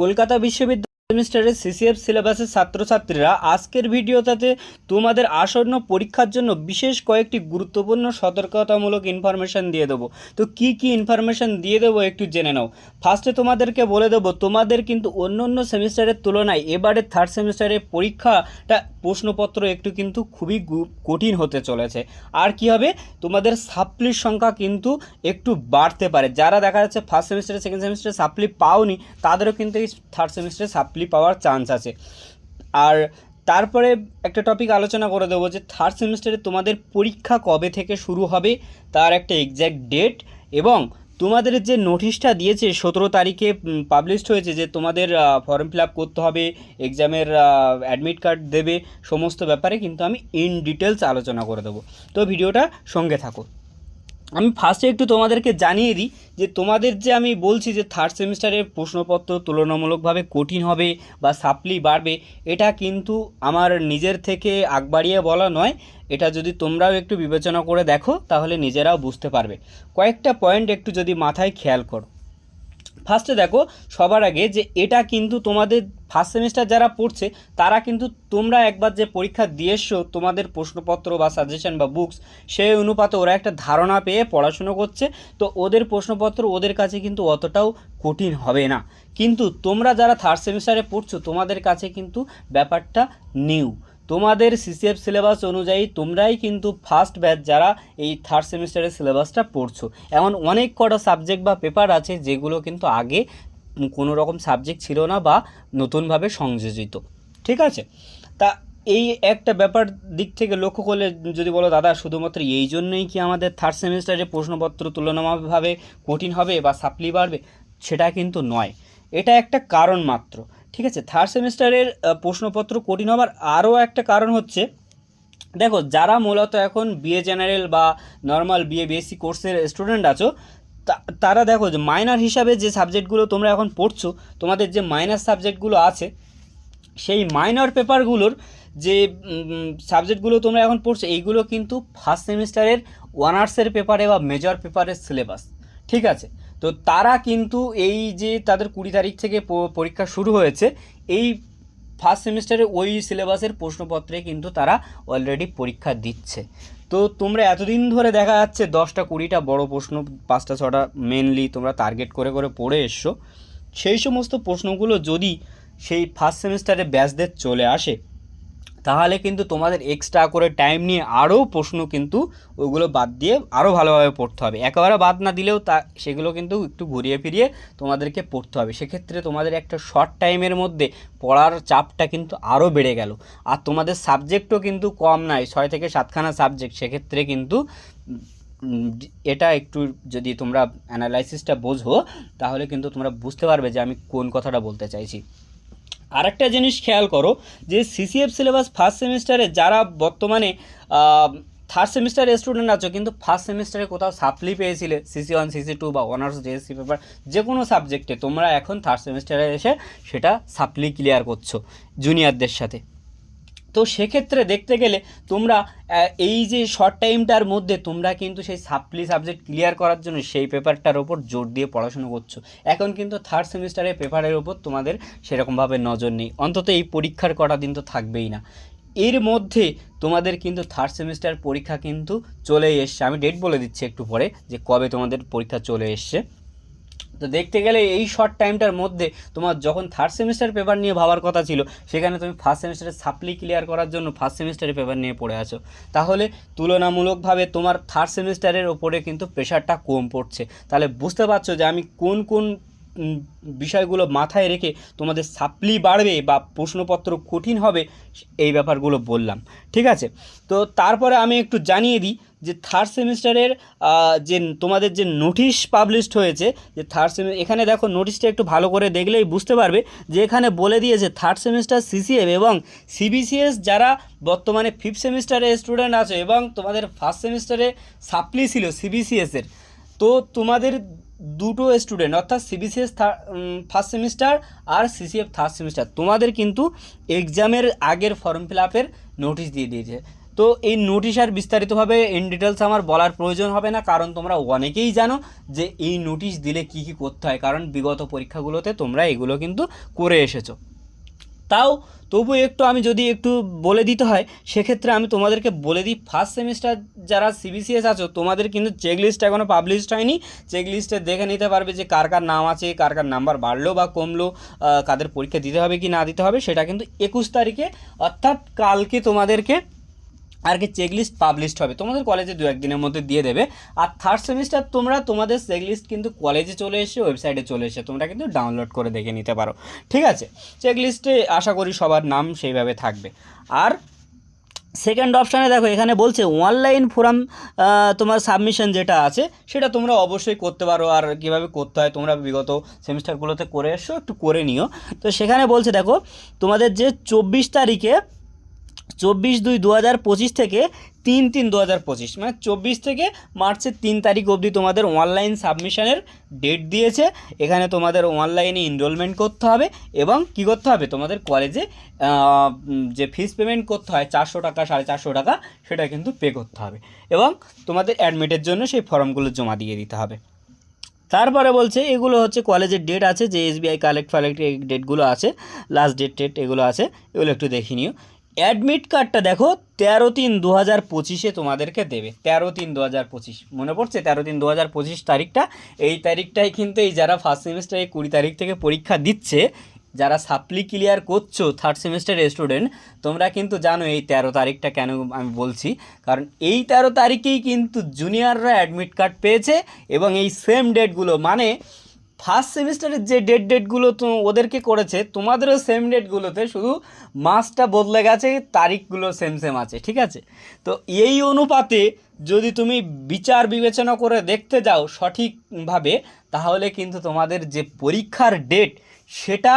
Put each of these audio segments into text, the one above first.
কলকাতা বিশ্ববিদ্যালয় সেমিস্টারের সিসিএফ সিলেবাসের ছাত্রছাত্রীরা আজকের ভিডিওটাতে তোমাদের আসন্ন পরীক্ষার জন্য বিশেষ কয়েকটি গুরুত্বপূর্ণ সতর্কতামূলক ইনফরমেশান দিয়ে দেবো। তো কি কি ইনফরমেশান দিয়ে দেবো একটু জেনে নাও। ফার্স্টে তোমাদেরকে বলে দেবো, তোমাদের কিন্তু অন্য অন্য সেমিস্টারের তুলনায় এবারে থার্ড সেমিস্টারের পরীক্ষাটা প্রশ্নপত্র একটু কিন্তু খুবই কঠিন হতে চলেছে। আর কি হবে, তোমাদের সাপ্লির সংখ্যা কিন্তু একটু বাড়তে পারে। যারা দেখা যাচ্ছে ফার্স্ট সেমিস্টারে সেকেন্ড সেমিস্টারে সাপ্লি পাওনি, তাদেরও কিন্তু এই থার্ড সেমিস্টারে সাপ্লি পাওয়ার চান্স আছে। আর তারপরে একটা টপিক আলোচনা করে দেবো যে থার্ড সেমিস্টারে তোমাদের পরীক্ষা কবে থেকে শুরু হবে তার একটা এক্স্যাক্ট ডেট, এবং তোমাদের যে নোটিশটা দিয়েছে 17 তারিখে পাবলিশড হয়েছে যে তোমাদের ফর্ম ফিল আপ করতে হবে, এক্সামের অ্যাডমিট কার্ড দেবে, সমস্ত ব্যাপারে কিন্তু আমি ইন ডিটেলস আলোচনা করে দেবো। তো ভিডিওটা সঙ্গে থাকো। আমি ফার্স্টে একটু তোমাদেরকে জানিয়ে দিই যে তোমাদের যে আমি বলছি যে থার্ড সেমিস্টারের প্রশ্নপত্র তুলনামূলকভাবে কঠিন হবে বা সাপ্লি বাড়বে, এটা কিন্তু আমার নিজের থেকে আগ বাড়িয়ে বলা নয়। এটা যদি তোমরাও একটু বিবেচনা করে দেখো তাহলে নিজেরাও বুঝতে পারবে। কয়েকটা পয়েন্ট একটু যদি মাথায় খেয়াল করো। ফার্স্টে দেখো, সবার আগে যে এটা কিন্তু তোমাদের ফার্স্ট সেমিস্টার যারা পড়ছে তারা কিন্তু তোমরা একবার যে পরীক্ষা দিয়ে এসছো, তোমাদের প্রশ্নপত্র বা সাজেশন বা বুকস সেই অনুপাতে ওরা একটা ধারণা পেয়ে পড়াশুনো করছে। তো ওদের প্রশ্নপত্র ওদের কাছে কিন্তু অতটাও কঠিন হবে না। কিন্তু তোমরা যারা থার্ড সেমিস্টারে পড়ছো তোমাদের কাছে কিন্তু ব্যাপারটা নিউ। তোমাদের সিসিএফ সিলেবাস অনুযায়ী তোমরাই কিন্তু ফার্স্ট ব্যাচ যারা এই থার্ড সেমিস্টারের সিলেবাসটা পড়ছো। এমন অনেক কটা সাবজেক্ট বা পেপার আছে যেগুলো কিন্তু আগে কোনো রকম সাবজেক্ট ছিল না বা নতুনভাবে সংযোজিত। ঠিক আছে, তা এই একটা ব্যাপার দিক থেকে লক্ষ্য করলে যদি বলো দাদা শুধুমাত্র এই জন্যই কি আমাদের থার্ড সেমিস্টারে প্রশ্নপত্র তুলনামূলকভাবে কঠিন হবে বা সাপ্লি বাড়বে, সেটা কিন্তু নয়। এটা একটা কারণ মাত্র। ঠিক আছে, থার্ড সেমিস্টারের প্রশ্নপত্র কঠিন হবার আরও একটা কারণ হচ্ছে, দেখো যারা মূলত এখন বিএ জেনারেল বা নর্মাল বিএ বিএসসি কোর্সের স্টুডেন্ট আছো, তারা দেখো যে মাইনর হিসাবে যে সাবজেক্টগুলো তোমরা এখন পড়ছো, তোমাদের যে মাইনর সাবজেক্টগুলো আছে সেই মাইনর পেপারগুলোর যে সাবজেক্টগুলো তোমরা এখন পড়ছো এইগুলো কিন্তু ফার্স্ট সেমিস্টারের অনার্সের পেপারে বা মেজর পেপারের সিলেবাস। ঠিক আছে, তো তারা কিন্তু এই যে তাদের 20 তারিখ থেকে পরীক্ষা শুরু হয়েছে, এই ফার্স্ট সেমিস্টারে ওই সিলেবাসের প্রশ্নপত্রে কিন্তু তারা অলরেডি পরীক্ষা দিচ্ছে। তো তোমরা এতদিন ধরে দেখা যাচ্ছে 10টা 20টা বড় প্রশ্ন, 5টা 6টা মেনলি তোমরা টার্গেট করে করে পড়ে এসছো। সেই সমস্ত প্রশ্নগুলো যদি সেই ফার্স্ট সেমিস্টারে ব্যাচদের চলে আসে, তাহলে কিন্তু তোমাদের এক্সট্রা করে টাইম নিয়ে আরও প্রশ্ন কিন্তু ওইগুলো বাদ দিয়ে আরও ভালোভাবে পড়তে হবে। একেবারে বাদ না দিলেও সেগুলো কিন্তু একটু ঘুরিয়ে ফিরিয়ে তোমাদেরকে পড়তে হবে। সেক্ষেত্রে তোমাদের একটা শর্ট টাইমের মধ্যে পড়ার চাপটা কিন্তু আরও বেড়ে গেল। আর তোমাদের সাবজেক্টও কিন্তু কম নয়, 6 থেকে 7খানা সাবজেক্ট। সেক্ষেত্রে কিন্তু এটা একটু যদি তোমরা অ্যানালাইসিসটা বোঝো তাহলে কিন্তু তোমরা বুঝতে পারবে যে আমি কোন কথাটা বলতে চাইছি। আরেকটা জিনিস খেয়াল করো যে সিসিএফ সিলেবাস ফার্স্ট সেমিস্টারে যারা বর্তমানে থার্ড সেমিস্টারের স্টুডেন্ট আছো কিন্তু ফার্স্ট সেমিস্টারে কোথাও সাপ্লি পেয়েছিলে CC1 CC2 বা অনার্স JSC পেপার যে কোনো সাবজেক্টে, তোমরা এখন থার্ড সেমিস্টারে এসে সেটা সাপ্লি ক্লিয়ার করছো জুনিয়রদের সাথে। তো সেক্ষেত্রে দেখতে গেলে তোমরা এই যে শর্ট টাইমটার মধ্যে তোমরা কিন্তু সেই সাপ্লি সাবজেক্ট ক্লিয়ার করার জন্য সেই পেপারটার ওপর জোর দিয়ে পড়াশুনো করছো। এখন কিন্তু থার্ড সেমিস্টারের পেপারের ওপর তোমাদের সেরকমভাবে নজর নেই, অন্তত এই পরীক্ষার কটা দিন তো থাকবেই না। এর মধ্যে তোমাদের কিন্তু থার্ড সেমিস্টার পরীক্ষা কিন্তু চলেই এসছে। আমি ডেট বলে দিচ্ছি একটু পরে যে কবে তোমাদের পরীক্ষা চলে এসছে। তো দেখতে গেলে এই শর্ট টাইমটার মধ্যে তোমার যখন থার্ড সেমিস্টার পেপার নিয়ে ভাবার কথা ছিল, সেখানে তুমি ফার্স্ট সেমিস্টারে সাপ্লি ক্লিয়ার করার জন্য ফার্স্ট সেমিস্টারের পেপার নিয়ে পড়ে আছো। তাহলে তুলনামূলকভাবে তোমার থার্ড সেমিস্টারের ওপরে কিন্তু প্রেশারটা কম পড়ছে। তাহলে বুঝতে পারছো যে আমি কোন কোন বিষয়গুলো মাথায় রেখে তোমাদের সাপ্লি বাড়বে বা প্রশ্নপত্র কঠিন হবে এই ব্যাপারগুলো বললাম। ঠিক আছে, তো তারপরে আমি একটু জানিয়ে দিই যে থার্ড সেমিস্টারের যে তোমাদের যে নোটিশ পাবলিশড হয়েছে, যে এখানে দেখো নোটিশটা একটু ভালো করে দেখলেই বুঝতে পারবে যে এখানে বলে দিয়েছে থার্ড সেমিস্টার সিসিএফ এবং সিবিসিএস যারা বর্তমানে ফিফথ সেমিস্টারের স্টুডেন্ট আছে এবং তোমাদের ফার্স্ট সেমিস্টারে সাপ্লি ছিল সিবিসিএসের, তো তোমাদের দুটো স্টুডেন্ট অর্থাৎ সিবিসিএস ফার্স্ট সেমিস্টার আর সিসিএফ থার্ড সেমিস্টার তোমাদের কিন্তু এক্সামের আগের ফর্ম ফিল আপের নোটিশ দিয়ে দিয়েছে। তো এই নোটিশ আর বিস্তারিতভাবে ইন ডিটেলস আমার বলার প্রয়োজন হবে না, কারণ তোমরা অনেকেই জানো যে এই নোটিশ দিলে কি কি করতে হয়, কারণ বিগত পরীক্ষাগুলোতে তোমরা এগুলো কিন্তু করে এসেছো। তবু একটু আমি যদি একটু বলে দিতে হয়, সেক্ষেত্রে আমি তোমাদেরকে বলে দিই, ফার্স্ট সেমিস্টার যারা সিবিসিএস আছো তোমাদের কিন্তু চেকলিস্ট এখনও পাবলিশড হয়নি। চেকলিস্টে দেখে নিতে পারবে যে কার কার নাম আছে, কার কার নাম্বার বাড়লো বা কমলো, কাদের পরীক্ষা দিতে হবে কি না দিতে হবে, সেটা কিন্তু 21 তারিখে অর্থাৎ কালকে তোমাদেরকে আর কি চেকলিস্ট পাবলিশড হবে, তোমাদের কলেজে 2-1 দিনের মধ্যে দিয়ে দেবে। আর থার্ড সেমিস্টার তোমাদের চেকলিস্ট কিন্তু কলেজে চলে এসে ওয়েবসাইটে চলে এসে তোমরা কিন্তু ডাউনলোড করে দেখে নিতে পারো, ঠিক আছে। চেকলিস্টে আশা করি সবার নাম সেইভাবে থাকবে। আর সেকেন্ড অপশানে দেখো এখানে বলছে অনলাইন ফোরাম তোমার সাবমিশন যেটা আছে সেটা তোমরা অবশ্যই করতে পারো। আর কীভাবে করতে হয় তোমরা বিগত সেমিস্টারগুলোতে করে এসো, একটু করে নিও। তো সেখানে বলছে দেখো তোমাদের যে 24 তারিখে 24/2/2025 থেকে 3/3/2025 মানে 24 থেকে মার্চের 3 তারিখ অবধি তোমাদের অনলাইন সাবমিশনের ডেট দিয়েছে। এখানে তোমাদের অনলাইনে এনরোলমেন্ট করতে হবে এবং কী করতে হবে, তোমাদের কলেজে যে ফিস পেমেন্ট করতে হয় 400 টাকা 450 টাকা, সেটা কিন্তু পে করতে হবে এবং তোমাদের অ্যাডমিটের জন্য সেই ফর্মগুলো জমা দিয়ে দিতে হবে। তারপরে বলছে এগুলো হচ্ছে কলেজের ডেট আছে, যে এসবিআই কালেক্ট এই ডেটগুলো আছে, লাস্ট ডেট এগুলো আছে, এগুলো একটু দেখে নিও। অ্যাডমিট কার্ডটা দেখো 13/3/2025 তোমাদেরকে দেবে। 13/3/2025 মনে পড়ছে, 13/3/2025 তারিখটা, এই তারিখটাই কিন্তু এই যারা ফার্স্ট সেমিস্টারে 20 তারিখ থেকে পরীক্ষা দিচ্ছে, যারা সাপ্লি ক্লিয়ার করছো থার্ড সেমিস্টারের স্টুডেন্ট, তোমরা কিন্তু জানো এই 13 তারিখটা কেন আমি বলছি, কারণ এই 13 তারিখেই কিন্তু জুনিয়ররা অ্যাডমিট কার্ড পেয়েছে এবং এই সেম ডেটগুলো মানে ফার্স্ট সেমিস্টারের যে ডেটগুলো তো ওদেরকে করেছে, তোমাদেরও সেম ডেটগুলোতে, শুধু মাসটা বদলে গেছে, তারিখগুলো সেম আছে, ঠিক আছে। তো এই অনুপাতে যদি তুমি বিচার বিবেচনা করে দেখতে যাও সঠিকভাবে, তাহলে কিন্তু তোমাদের যে পরীক্ষার ডেট সেটা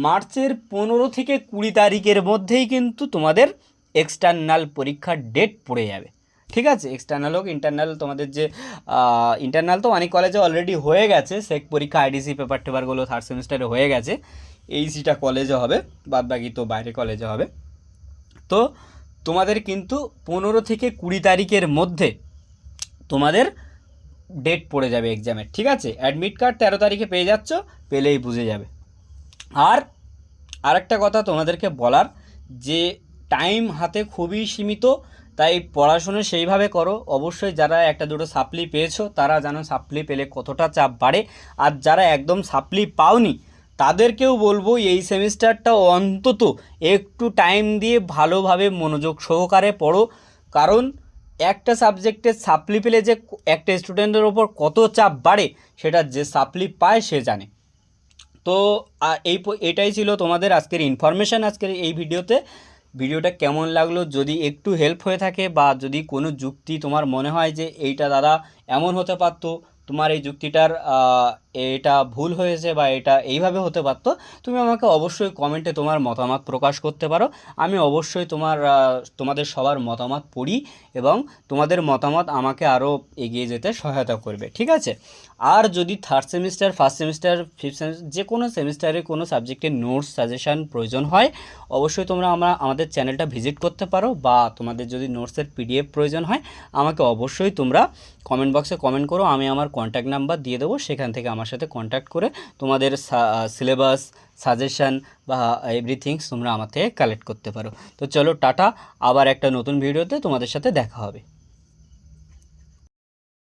মার্চের 15 থেকে 20 তারিখের মধ্যেই কিন্তু তোমাদের এক্সটার্নাল পরীক্ষার ডেট পড়ে যাবে, ঠিক আছে। এক্সটার্নাল হোক ইন্টারনাল, তোমাদের যে ইন্টারনাল তো অনেক কলেজে অলরেডি হয়ে গেছে, সেক পরীক্ষা আইডিসি পেপার টেপারগুলো থার্ড সেমিস্টারে হয়ে গেছে, এইসিটা কলেজে হবে, বাদ বাকি তো বাইরে কলেজে হবে। তো তোমাদের কিন্তু 15 থেকে 20 তারিখের মধ্যে তোমাদের ডেট পড়ে যাবে এক্সামের, ঠিক আছে। অ্যাডমিট কার্ড 13 তারিখে পেয়ে যাচ্ছ, পেলেই বুঝে যাবে। আর আরেকটা কথা তোমাদেরকে বলার, যে টাইম হাতে খুবই সীমিত, তাই পড়াশুনো সেইভাবে করো। অবশ্যই যারা একটা দুটো সাপ্লি পেয়েছো তারা জানো সাপ্লি পেলে কতটা চাপ বাড়ে, আর যারা একদম সাপ্লি পাওনি তাদেরকেও বলবো এই সেমিস্টারটা অন্তত একটু টাইম দিয়ে ভালোভাবে মনোযোগ সহকারে পড়ো, কারণ একটা সাবজেক্টের সাপ্লি পেলে যে একটা স্টুডেন্টের ওপর কত চাপ বাড়ে সেটা যে সাপ্লি পায় সে জানে। তো এটাই ছিল তোমাদের আজকের ইনফরমেশান আজকের এই ভিডিওটা কেমন লাগলো, যদি একটু হেল্প হয়ে থাকে বা যদি কোনো যুক্তি তোমার মনে হয় যে এইটা দাদা এমন হতে পারতো, তোমার এই যুক্তিটার এটা ভুল হয়েছে বা এটা এইভাবে হতে পারতো, তুমি আমাকে অবশ্যই কমেন্টে তোমার মতামত প্রকাশ করতে পারো। আমি অবশ্যই তোমাদের সবার মতামত পড়ি এবং তোমাদের মতামত আমাকে আরও এগিয়ে যেতে সহায়তা করবে, ঠিক আছে। আর যদি third semester, first semester, fifth semester যে কোনো সেমিস্টারে কোনো সাবজেক্টের নোটস সাজেশান প্রয়োজন হয়, অবশ্যই তোমরা আমাদের চ্যানেলটা ভিজিট করতে পারো, বা তোমাদের যদি নোটসের পিডিএফ প্রয়োজন হয় আমাকে অবশ্যই তোমরা কমেন্ট বক্সে কমেন্ট করো, আমি আমার কন্ট্যাক্ট নাম্বার দিয়ে দেবো, সেখান থেকে আমার সাথে কন্ট্যাক্ট করে তোমাদের সিলেবাস, সাজেশান বা এভরিথিংস তোমরা আমার থেকে কালেক্ট করতে পারো। তো চলো টাটা, আবার একটা নতুন ভিডিওতে তোমাদের সাথে দেখা হবে।